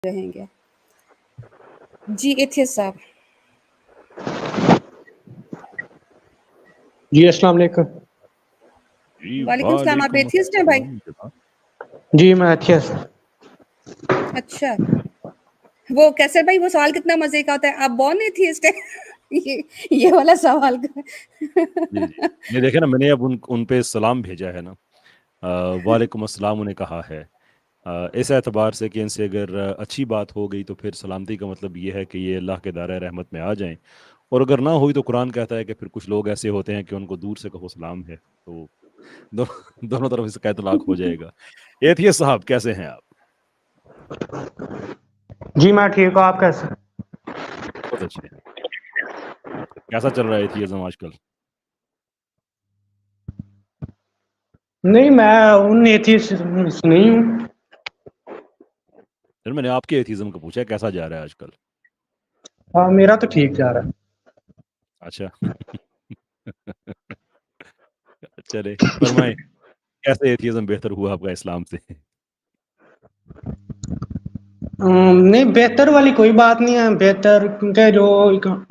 रहेंगे। जी एथियस साहब। जी अस्सलाम वालेकुम। जी वालेकुम सलाम। आप वालेकुम एथियस्ट हैं भाई? अस्सलाम जनाब। जी मैं एथियस। अच्छा, वो कैसे भाई, वो सवाल कितना मजे का होता है, आप बॉर्न एथियस्ट है? ये वाला सवाल जी जी, ये देखे ना, मैंने अब उन पे सलाम भेजा है ना। वालेकुम अस्सलाम उन्हें कहा है, इस एतबार से कि इनसे अगर अच्छी बात हो गई तो फिर सलामती का मतलब ये है कि ये अल्लाह के दायरे रहमत में आ जाएं, और अगर ना हुई तो कुरान कहता है कि फिर कुछ लोग ऐसे होते हैं कि उनको दूर से कहो सलाम है, तो दोनों तरफ इसका इतलाक हो जाएगा। एथियस साहब कैसे हैं आप? जी मैं ठीक हूँ, आप कैसे? बहुत अच्छे हैं। कैसा चल रहा है एथियज़म आजकल? नहीं, मैं उन एथियस नहीं हूँ। फिर मैंने आपके एथियज़म को पूछा कैसा जा रहा है आजकल? हाँ, मेरा तो ठीक जा रहा है। अच्छा। चले फरमाएं, कैसे एथियज़म बेहतर हुआ आपका इस्लाम से? नहीं, बेहतर वाली कोई बात नहीं है। बेहतर क्योंकि जो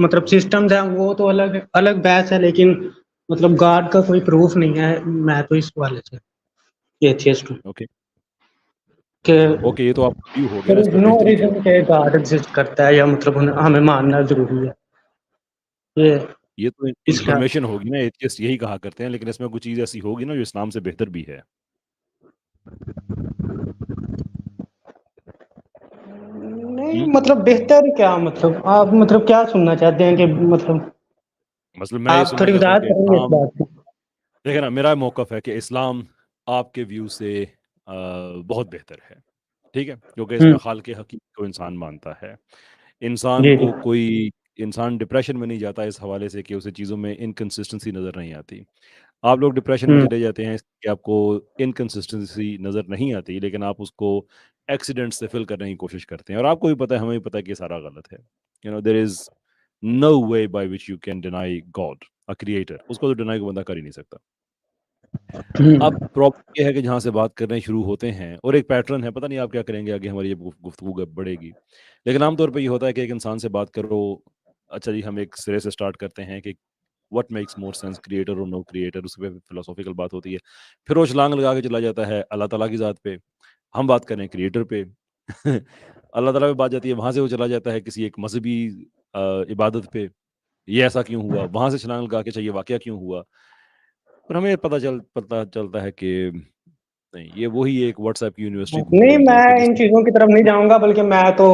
मतलब सिस्टम्स हैं वो तो अलग अलग बहस है, लेकिन मतलब गॉड का कोई प्रूफ नहीं है। मैं तो इस वाले से एथियस्ट हूँ ओके कि ओके, ये तो आपका व्यू हो गया ना, देयर इस इज पे नो बेहतरी क्या रीजन होगी? के गॉड एग्जिस्ट करता है, या मतलब हमें मानना जरूरी है ये ये तो इसका। इन्फॉर्मेशन होगी ना, एथियस्ट यही कहा करते हैं, लेकिन इसमें कुछ चीज़ ऐसी होगी ना जो इस्लाम से बेहतर भी है। नहीं, हुँ? मतलब बेहतर क्या, मतलब आप मतलब क्या सुनना चाहते हैं कि मतलब मतलब मैं ये आप सुनना थोड़ी चाहता हूँ वजाहत कि करेंगे इस इस्लाम, बात की? देखिए ना, मेरा मौक़िफ़ है कि इस्लाम आपके व्यू से बहुत बेहतर है, ठीक है? क्योंकि इसमें खालिक़ हक़ीक़ी को इंसान मानता है। इंसान जी जी। को कोई इंसान डिप्रेशन में नहीं जाता इस हवाले से कि उसे चीज़ों में इनकंसिस्टेंसी नज़र नहीं आती। आप लोग डिप्रेशन में हम्म चले जाते हैं कि आपको इनकंसिस्टेंसी नज़र नहीं आती, लेकिन आप उसको एक्सीडेंट से फिल करने की कोशिश करते हैं, और आपको भी पता है, हमें भी पता है कि ये सारा गलत है। There is no way by which you can deny God, a creator, उसको तो डिनाई कोई बंदा कर ही नहीं सकता। अब हम्म प्रॉब्लम ये है कि जहाँ से बात करने शुरू होते हैं, और एक पैटर्न है, पता नहीं आप क्या करेंगे आगे, हमारी ये गुफ्तगू बढ़ेगी, लेकिन आमतौर पे ये होता है कि एक इंसान से बात करो, अच्छा जी, हम एक सिरे से स्टार्ट करते हैं कि what makes more sense, creator और नो क्रिएटर, उस पे फिलोसॉफिकल बात होती है। फिर वो छलांग लगा के चला जाता है अल्लाह ताला की ज़ात पे, हम बात करें क्रिएटर पे। अल्लाह ताला पे बात जाती है, वहाँ से वो चला जाता है किसी एक मज़हबी इबादत पे, ये ऐसा क्यों हुआ? वहाँ से छलांग लगा के, अच्छा ये वाक़या क्यों हुआ? पर हमें पता चलता है कि नहीं, ये वही एक व्हाट्सएप की यूनिवर्सिटी घूम नहीं, रही है कि मैं इन जिसमें चीज़ों की तरफ नहीं जाऊंगा, बल्कि मैं तो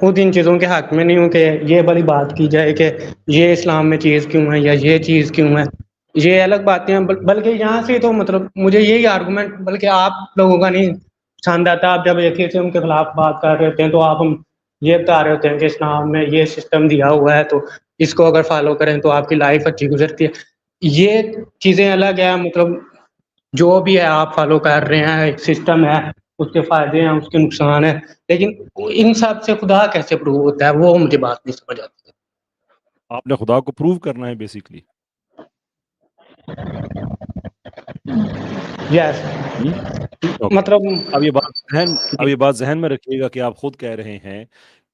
खुद इन चीज़ों के हक में नहीं हूँ कि ये वाली बात की जाए कि ये इस्लाम में चीज़ क्यों है या ये चीज़ क्यों है। ये अलग बातें हैं। बल्कि यहाँ से तो मतलब मुझे यही आर्गूमेंट, बल्कि आप लोगों का नहीं पसंद आता। आप जब एथियज्म के खिलाफ बात कर रहे होते हैं तो आप हम ये बता रहे होते हैं कि इस्लाम में ये सिस्टम दिया हुआ है, तो इसको अगर फॉलो करें तो आपकी लाइफ अच्छी गुजरती है। ये चीज़ें अलग है। मतलब जो भी है आप फॉलो कर रहे हैं, एक सिस्टम है, उसके फायदे हैं, उसके नुकसान है, लेकिन इन सब से खुदा कैसे प्रूव होता है, वो मुझे बात नहीं समझ आती। आपने खुदा को प्रूव करना है बेसिकली। यस। हुँ? ओके। मतलब अब ये बात ज़हन में रखिएगा कि आप खुद कह रहे हैं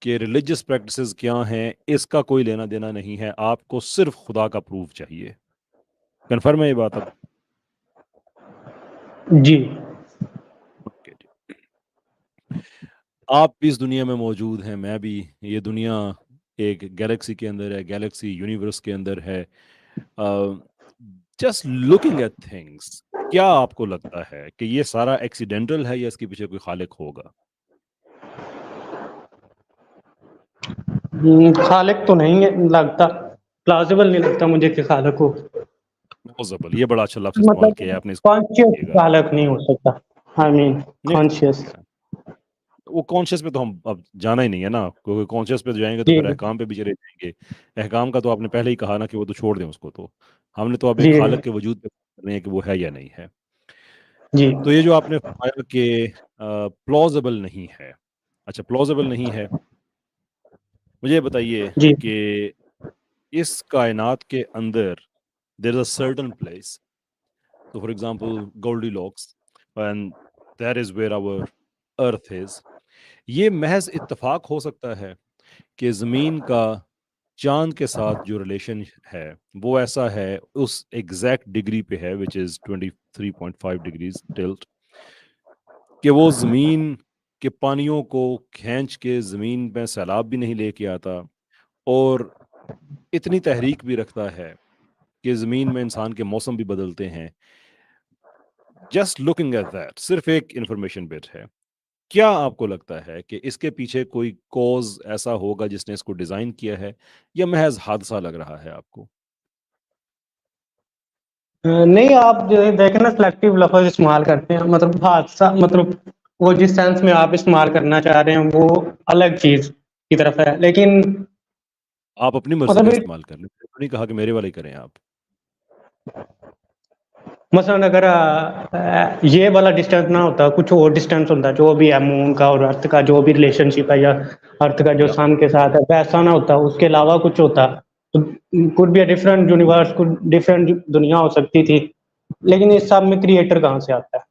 कि रिलीजियस प्रैक्टिसेज़ क्या हैं, इसका कोई लेना-देना नहीं है, आपको सिर्फ़ खुदा का प्रूफ चाहिए। कन्फर्म है ये बात अब? जी ओके जी। आप भी इस दुनिया में मौजूद हैं, मैं भी। ये दुनिया एक गैलेक्सी के अंदर है, गैलेक्सी यूनिवर्स के अंदर है। जस्ट लुकिंग एट थिंग्स, क्या आपको लगता है कि ये सारा एक्सीडेंटल है या इसके पीछे कोई खालिक होगा? खालिक तो नहीं है लगता, प्लाजिबल नहीं लगता मुझे कि खालिक हो। पॉसिबल, ये बड़ा अच्छा लफ्ज़ इस्तेमाल मतलब किया है आपने, कॉन्शियस इसको खालिक नहीं हो सकता। आई मीन नहीं हो कॉन्शियस। सकता। वो कॉन्शियस पे तो हम अब जाना ही नहीं है ना, क्योंकि कॉन्शियस पे जाएँगे तो जी फिर अहकाम पे भी चले जाएँगे। अहकाम का तो आपने पहले ही कहा ना कि वो तो छोड़ दें उसको तो। हमने तो अब जी एक खालिक के वजूद पे बात कर रहे हैं कि वो है या नहीं है। जी तो ये जो आपने फरमाया कि प्लॉज़िबल नहीं है। अच्छा, प्लॉज़िबल नहीं है, मुझे ये बताइए जी कि इस कायनात के अंदर there is a certain place, so for example Goldilocks, and that is where our earth is, ये महज इत्तेफाक हो सकता है कि ज़मीन का चांद के साथ जो रिलेशन है वो ऐसा है, उस एग्जैक्ट डिग्री पे है, विच इज़ 23.5 डिग्रीज टिल्ट, कि वो ज़मीन के पानियों को खींच के ज़मीन में सैलाब भी नहीं लेके आता, और इतनी तहरीक भी रखता है कि ज़मीन में इंसान के मौसम भी बदलते हैं। जस्ट लुकिंग एट दैट सिर्फ एक इंफॉर्मेशन बिट है। क्या आपको लगता है कि इसके पीछे कोई कॉज ऐसा होगा जिसने इसको डिजाइन किया है, या महज हादसा लग रहा है आपको? नहीं, आप जो है देखें ना, सिलेक्टिव लफ्ज इस्तेमाल करते हैं, मतलब हादसा, मतलब वो जिस सेंस में आप इस्तेमाल करना चाह रहे हैं वो अलग चीज की तरफ है, लेकिन आप अपनी मर्जी का मतलब इस्तेमाल कर लें, मैंने तो नहीं कहा कि मेरे वाले ही करें आप। मसलन अगर ये वाला डिस्टेंस ना होता, कुछ और डिस्टेंस होता, जो भी है मून का और अर्थ का जो भी रिलेशनशिप है, या अर्थ का जो या सन के साथ है, वैसा ना होता, उसके अलावा कुछ होता, तो कुड बी डिफरेंट यूनिवर्स, कुछ डिफरेंट दुनिया हो सकती थी, लेकिन इस सब में क्रिएटर कहाँ से आता है?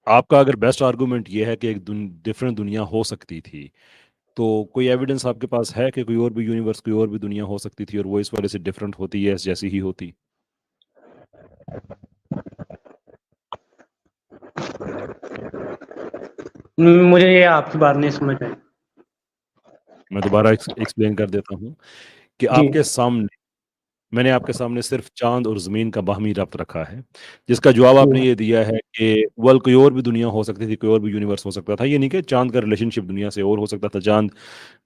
आपका अगर बेस्ट आर्गुमेंट ये है कि एक डिफरेंट दुनिया हो सकती थी, तो कोई एविडेंस आपके पास है कि कोई और भी यूनिवर्स, कोई और भी दुनिया हो सकती थी और वो इस वजह से डिफरेंट होती है जैसी ही होती? मुझे ये आपकी बात नहीं समझ आई। मैं दोबारा एक्सप्लेन कर देता हूँ कि जी। आपके सामने मैंने आपके सामने सिर्फ चांद और ज़मीन का बाहमी रब्त रखा है, जिसका जवाब जी। आपने ये दिया है कि वेल कोई और भी दुनिया हो सकती थी, कोई और भी यूनिवर्स हो सकता था। ये नहीं कि चांद का रिलेशनशिप दुनिया से और हो सकता था, चांद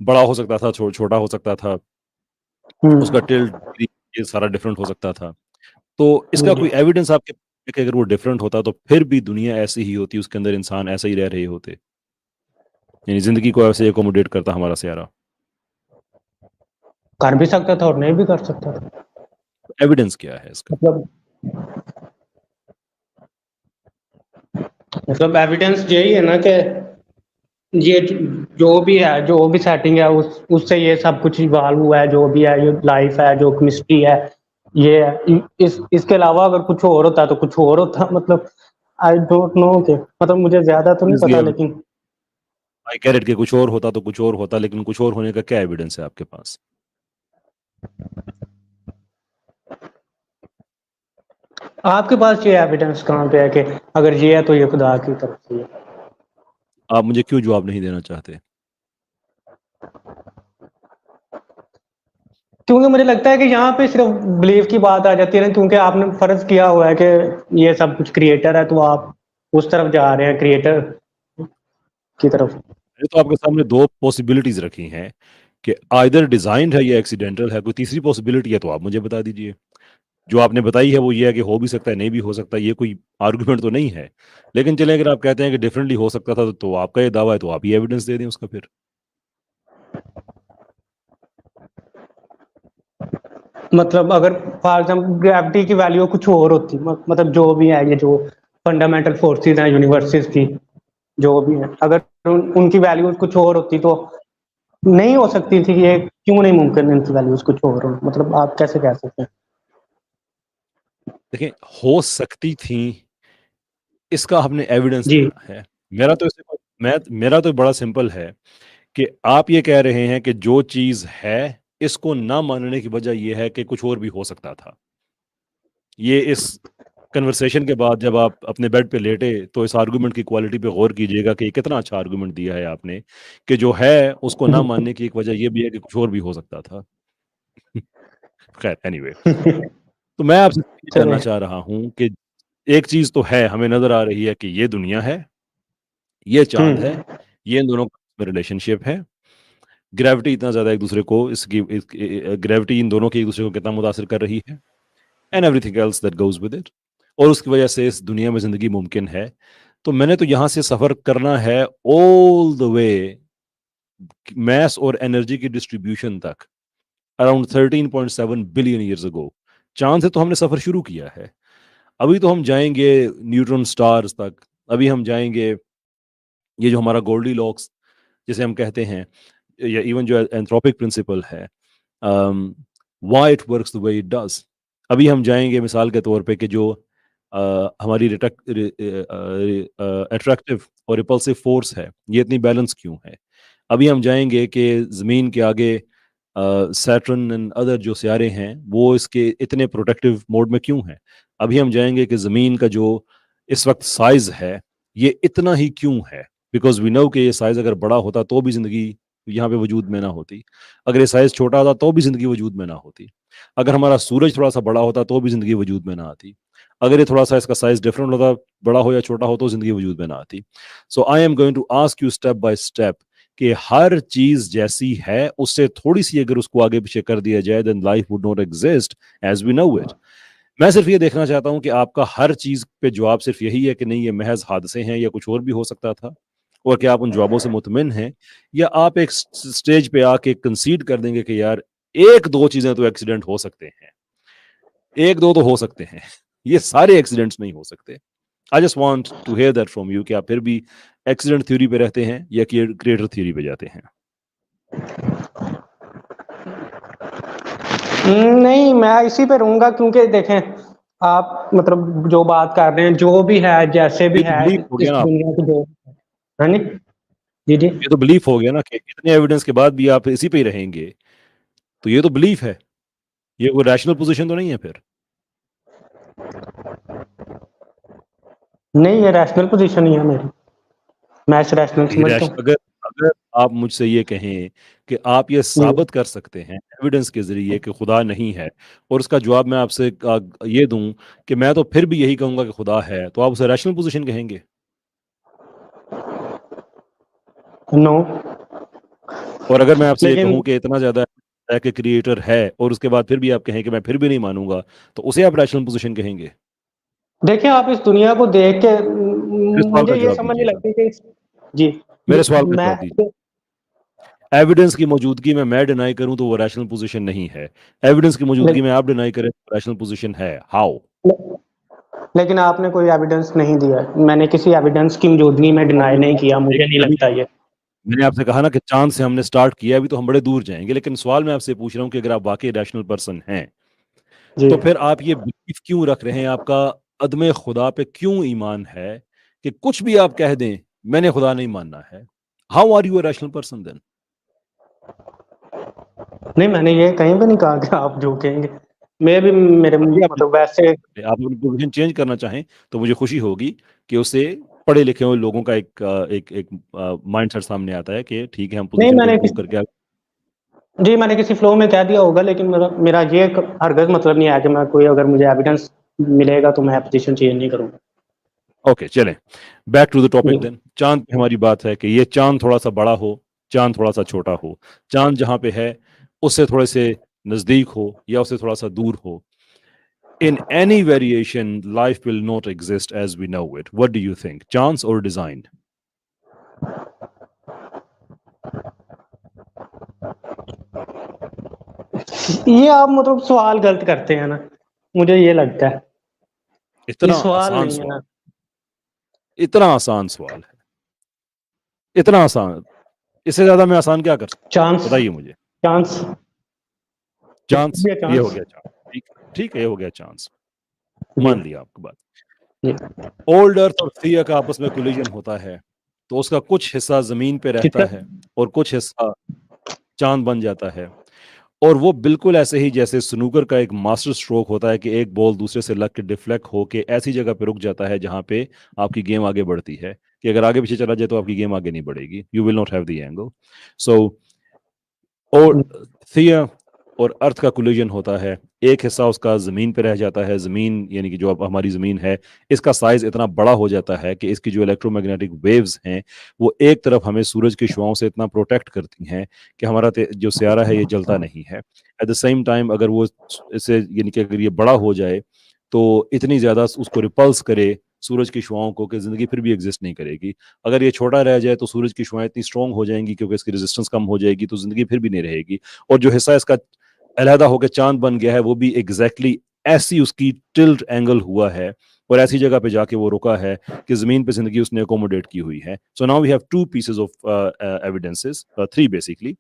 बड़ा हो सकता था, छोटा हो सकता था, उसका हम्म। टिल्ट ये सारा डिफरेंट हो सकता था। तो इसका जी। कोई एविडेंस आपके पास है कि अगर वो डिफरेंट होता तो फिर भी दुनिया ऐसी ही होती, उसके अंदर इंसान ऐसे ही रह रहे होते, यानी ज़िंदगी को ऐसे एकोमोडेट करता हमारा सारा? कर भी सकता था और नहीं भी कर सकता था। एविडेंस क्या है इसका? मतलब एविडेंस यही है ना कि ये जो भी है, जो भी सेटिंग है, उस उससे ये सब कुछ इवॉल्व हुआ है, जो भी है, ये लाइफ है, जो केमिस्ट्री है, ये है। इसके अलावा अगर कुछ और होता तो कुछ और होता, मतलब आई डोंट नो के, मतलब मुझे ज्यादा तो नहीं पता, लेकिन आई कैरेट के कुछ और होता तो कुछ और होता, लेकिन कुछ और होने का क्या एविडेंस है आपके पास? आपके पास ये एविडेंस कहाँ पे है कि अगर ये है तो ये खुदा की तरफ से है? आप मुझे क्यों जवाब नहीं देना चाहते? क्योंकि मुझे लगता है कि यहाँ पे सिर्फ बिलीव की बात आ जाती है ना, क्योंकि आपने फर्ज किया हुआ है कि ये सब कुछ क्रिएटर है, तो आप उस तरफ जा रहे हैं, क्रिएटर की तरफ। मैंने तो आपके सामने दो पॉसिबिलिटीज रखी हैं कि आइदर डिजाइन्ड है या एक्सीडेंटल है। कोई तीसरी पॉसिबिलिटी है तो आप मुझे बता दीजिए। जो आपने बताई है वो ये है कि हो भी सकता है, नहीं भी हो सकता, ये कोई आर्गुमेंट तो नहीं है। लेकिन चलें, अगर आप कहते हैं कि डिफरेंटली हो सकता था तो आपका ये दावा है, तो आप ही एविडेंस दे दें उसका फिर। मतलब अगर फॉर एग्जाम्पल ग्रेविटी की वैल्यू कुछ और होती, मतलब जो भी है, ये जो फंडामेंटल फोर्सेस हैं यूनिवर्सेस की, जो भी है, अगर उनकी वैल्यूज कुछ और होती तो नहीं हो सकती थी, ये क्यों नहीं मुमकिन इनकी वैल्यूज कुछ और हो? मतलब आप कैसे कह सकते हैं? देखें, हो सकती थी, इसका आपने एविडेंस जी। देना है। मेरा तो मेरा तो बड़ा सिंपल है कि आप ये कह रहे हैं कि जो चीज है, इसको ना मानने की वजह यह है कि कुछ और भी हो सकता था। ये इस कन्वर्सेशन के बाद जब आप अपने बेड पे लेटे तो इस आर्गुमेंट की क्वालिटी पे गौर कीजिएगा कि कितना अच्छा आर्गुमेंट दिया है आपने, कि जो है उसको ना मानने की एक वजह ये भी है कि कुछ और भी हो सकता था। खैर, एनीवे, तो मैं आपसे ये चले। जानना चाह रहा हूँ कि एक चीज तो है, हमें नजर आ रही है कि ये दुनिया है, ये चांद है, हम्म। ये इन दोनों का रिलेशनशिप है। ग्रेविटी इतना ज्यादा एक दूसरे को ग्रेविटी इन दोनों की एक दूसरे को कितना मुतासिर कर रही है, and everything else that goes with it, और उसकी वजह से इस दुनिया में जिंदगी मुमकिन है। तो मैंने तो यहाँ से सफर करना है ऑल द वे मैस और एनर्जी की डिस्ट्रीब्यूशन तक, अराउंड 13.7 बिलियन ईयर्स अगो। चांद से तो हमने सफर शुरू किया है, अभी तो हम जाएंगे न्यूट्रॉन स्टार्स तक, अभी हम जाएंगे ये जो हमारा गोल्डी लॉक्स जिसे हम कहते हैं, या इवन जो एंथ्रोपिक प्रिंसिपल है, why it works the way it does. अभी हम जाएंगे मिसाल के तौर पे कि जो हमारी अट्रैक्टिव और रिपल्सिव फोर्स है, ये इतनी बैलेंस क्यों है? अभी हम जाएंगे कि ज़मीन के आगे सैटर्न एंड अदर जो सियारे हैं वो इसके इतने प्रोटेक्टिव मोड में क्यों हैं? अभी हम जाएंगे कि ज़मीन का जो इस वक्त साइज है ये इतना ही क्यों है? बिकॉज वी नो कि ये साइज अगर बड़ा होता तो भी ज़िंदगी यहाँ पे वजूद में ना होती। अगर ये साइज छोटा होता तो भी ज़िंदगी वजूद में ना होती। अगर हमारा सूरज थोड़ा सा बड़ा होता तो भी ज़िंदगी वजूद में ना आती। अगर ये थोड़ा सा इसका साइज डिफरेंट होता, बड़ा हो या छोटा हो, तो ज़िंदगी वजूद में ना आती। So I am going to ask you step by step कि हर चीज जैसी है उससे थोड़ी सी अगर उसको आगे पीछे कर दिया जाए then life would not exist as we know it. मैं सिर्फ ये देखना चाहता हूं कि आपका हर चीज पे जवाब सिर्फ यही है कि नहीं ये महज हादसे हैं या कुछ और भी हो सकता था, और क्या आप उन जवाबों से मुतमिन हैं, या आप एक स्टेज पे आके कंसीड कर देंगे कि यार एक दो चीजें तो एक्सीडेंट हो सकते हैं, एक दो तो हो सकते हैं, ये सारे एक्सीडेंट्स नहीं हो सकते। I just want to hear that from you कि आप फिर भी एक्सीडेंट थ्योरी पे रहते हैं या क्रिएटर थ्योरी पे जाते हैं। नहीं, मैं इसी पे रहूंगा, क्योंकि देखें आप मतलब जो बात कर रहे हैं, जो भी है, जैसे भी ये तो है बिलीफ हो इस गया ना, दुनिया की जो है नहीं। जी जी। ये तो बिलीफ हो गया ना कि इतने एविडेंस के बाद भी आप इसी पे ही रहेंगे, तो ये तो बिलीफ है, ये कोई रैशनल पोजीशन तो नहीं है फिर। नहीं, ये रैशनल पोजीशन ही है मेरी, मैं इस रैशनल ये समझता हूँ। अगर अगर आप मुझसे ये कहें कि आप ये जी। साबित कर सकते हैं एविडेंस के जरिए कि खुदा नहीं है, और उसका जवाब मैं आपसे ये दूं कि मैं तो फिर भी यही कहूंगा कि खुदा है, तो आप उसे रैशनल पोजीशन कहेंगे? नो। और अगर मैं आपसे ये लेकिन कहूं कि इतना ज्यादा है कि क्रिएटर है और उसके बाद फिर भी आप कहें कि मैं फिर भी नहीं मानूंगा, तो उसे आप रैशनल पोजीशन कहेंगे? देखिए, आप इस दुनिया को देख के मेरे सवाल मुझे का ये जवाब समझ नहीं दीजिएगा, लगती कि जी, मेरे सवाल का मैं जवाब दीजिए। एविडेंस की मौजूदगी में मैं डिनाई करूं तो वो रैशनल पोजीशन नहीं है, एविडेंस की मौजूदगी में आप डिनाई करें तो रैशनल पोजीशन है। हाउ? लेकिन आपने कोई एविडेंस नहीं दिया है। मैंने किसी एविडेंस की मौजूदगी में डिनाई नहीं किया, मुझे नहीं लगता ये। मैंने आपसे कहा ना कि चांद से हमने स्टार्ट किया, अभी तो हम बड़े दूर जाएंगे, लेकिन सवाल मैं आपसे पूछ रहा हूँ कि अगर आप वाकई रैशनल पर्सन हैं जी। तो फिर आप ये बिलीफ क्यों रख रहे हैं, आपका अदम खुदा पे क्यों ईमान है कि कुछ भी आप कह दें मैंने खुदा नहीं मानना है? How are you a rational person then? नहीं, मैंने ये कहीं भी नहीं कहा कि आप जो कहेंगे, मैं भी मेरे अभी आप मतलब वैसे। आप अपनी पोजीशन चेंज करना चाहें तो मुझे खुशी होगी कि उससे पढ़े लिखे हुए लोगों का एक माइंडसेट सामने आता है कि ठीक है हम नहीं, पोजीशन को मैंने इम्प्रूव करके जी, मैंने किसी फ्लो में कह दिया होगा, लेकिन मेरा मेरा ये हरगिज़ मतलब नहीं है कि मैं कोई, अगर मुझे एविडेंस मिलेगा तो मैं पोजीशन चेंज नहीं करूंगा। ओके चलें, बैक टू द जी। Topic then. चांद पे हमारी बात है कि ये चांद थोड़ा सा बड़ा हो, चांद थोड़ा सा छोटा हो, चांद जहां पे है उससे थोड़े से नजदीक हो या उससे थोड़ा सा दूर हो, in any variation life will not exist as we know it. What do you think, chance or design? ये आप मतलब सवाल गलत करते हैं ना, मुझे ये लगता है। ये इतना सवाल आसान नहीं है सवाल, ना। इतना आसान सवाल है, इतना आसान, इससे ज्यादा मैं आसान क्या कर सकता हूँ, चांस। बताइए मुझे। चांस। चांस, ये हो चांस। गया चांस, ठीक, ठीक है, ये हो गया चांस, जी। मान लिया आपकी बात। जी। ओल्ड अर्थ और थिया का आपस में कोलिजन होता है तो उसका कुछ हिस्सा जमीन पे रहता कितना। है और कुछ हिस्सा चांद बन जाता है, और वो बिल्कुल ऐसे ही जैसे स्नूकर का एक मास्टर स्ट्रोक होता है कि एक बॉल दूसरे से लग के डिफ्लेक्ट होके ऐसी जगह पे रुक जाता है जहां पे आपकी गेम आगे बढ़ती है, कि अगर आगे पीछे चला जाए तो आपकी गेम आगे नहीं बढ़ेगी, you will not have the angle. So और थिया और अर्थ का कोलिजन होता है, एक हिस्सा उसका जमीन पे रह जाता है, जमीन यानी कि जो अब हमारी जमीन है इसका साइज इतना बड़ा हो जाता है कि इसकी जो इलेक्ट्रोमैग्नेटिक वेव्स हैं वो एक तरफ हमें सूरज की शुआओं से इतना प्रोटेक्ट करती हैं कि हमारा जो सियारा है ये जलता नहीं है। एट द सेम टाइम अगर वो इससे यानी कि अगर ये बड़ा हो जाए तो इतनी ज्यादा उसको रिपल्स करे सूरज की शुआओं को कि जिंदगी फिर भी एग्जिस्ट नहीं करेगी। अगर ये छोटा रह जाए तो सूरज की शुआएं इतनी स्ट्रांग हो जाएंगी क्योंकि इसकी रेजिस्टेंस कम हो जाएगी तो जिंदगी फिर भी नहीं रहेगी। और जो हिस्सा इसका अलहदा होकर चांद बन गया है वो भी एग्जैक्टली ऐसी उसकी टिल्ट एंगल हुआ है और ऐसी जगह पे जाके वो रुका है कि जमीन पे जिंदगी उसने अकोमोडेट की हुई है। So now we have two pieces of evidences, three basically,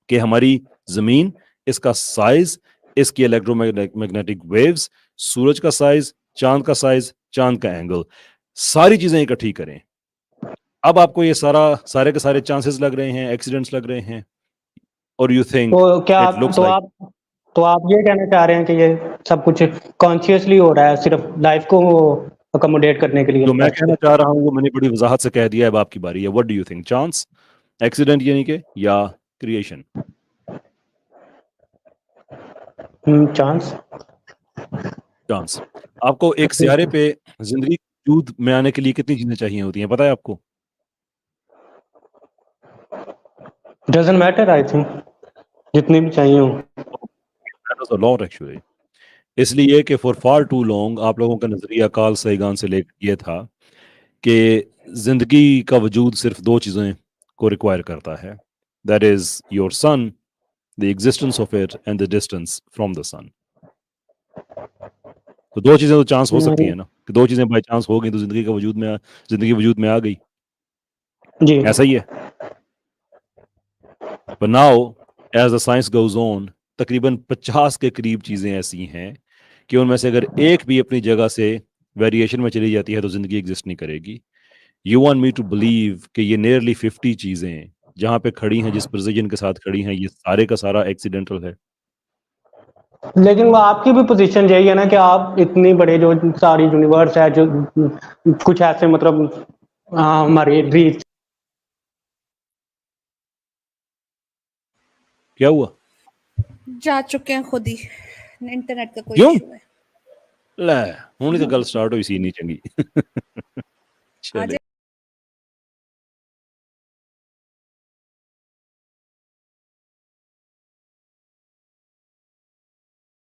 कि हमारी जमीन, इसका साइज, इसकी इलेक्ट्रोमैग्नेटिक वेव्स, सूरज का साइज, चांद का साइज, चांद का एंगल, सारी चीजें इकट्ठी करें। अब आपको ये सारे के सारे चांसेस लग रहे हैं, एक्सीडेंट्स लग रहे हैं, और यू थिंक तो क्या इट लुक्स लाइक तो आप ये कहना चाह रहे हैं कि ये सब कुछ कॉन्शियसली हो रहा है सिर्फ लाइफ को अकोमोडेट करने के लिए? जो मैं कहना चाह रहा हूँ वो मैंने बड़ी वजाहत से कह दिया है। अब आपकी बारी है। What do you think? Chance, accident यानी कि, या क्रिएशन? चांस। चांस। आपको एक सियारे पे जिंदगी वजूद में आने के लिए कितनी चीजें चाहिए होती हैं, पता है आपको? डजंट मैटर, आई थिंक जितनी भी चाहिए हो। That was a lot actually. इसलिए कि फॉर फार टू लॉन्ग आप लोगों का नजरिया काल सैगान से लेकर ये था कि जिंदगी का वजूद सिर्फ दो चीजें को रिक्वायर करता है, that is your sun, the existence of it, and the distance from the sun. तो दो चीजें तो चांस हो सकती है ना, कि दो चीजें बाई चांस हो गई तो जिंदगी वजूद में आ गई, जी। ऐसा ही है। पर now as the science goes on, तकरीबन 50 के करीब चीजें ऐसी हैं कि उनमें से अगर एक भी अपनी जगह से वेरिएशन में चली जाती है तो जिंदगी एग्जिस्ट नहीं करेगी। You want me to believe कि ये नियरली 50 चीजें जहां पे खड़ी हैं, जिस प्रिसिजन के साथ खड़ी हैं, ये सारे का सारा एक्सीडेंटल है? लेकिन वो आपकी भी पोजीशन यही है ना कि आप इतनी बड़े जो सारी यूनिवर्स है, जो कुछ ऐसे मतलब हमारे रीच। क्या हुआ? जा चुके हैं खुद ही, इंटरनेट का कोई क्यों? इशू है। ले हुणी तो गल स्टार्ट हुई सी नहीं चंगी। आज चले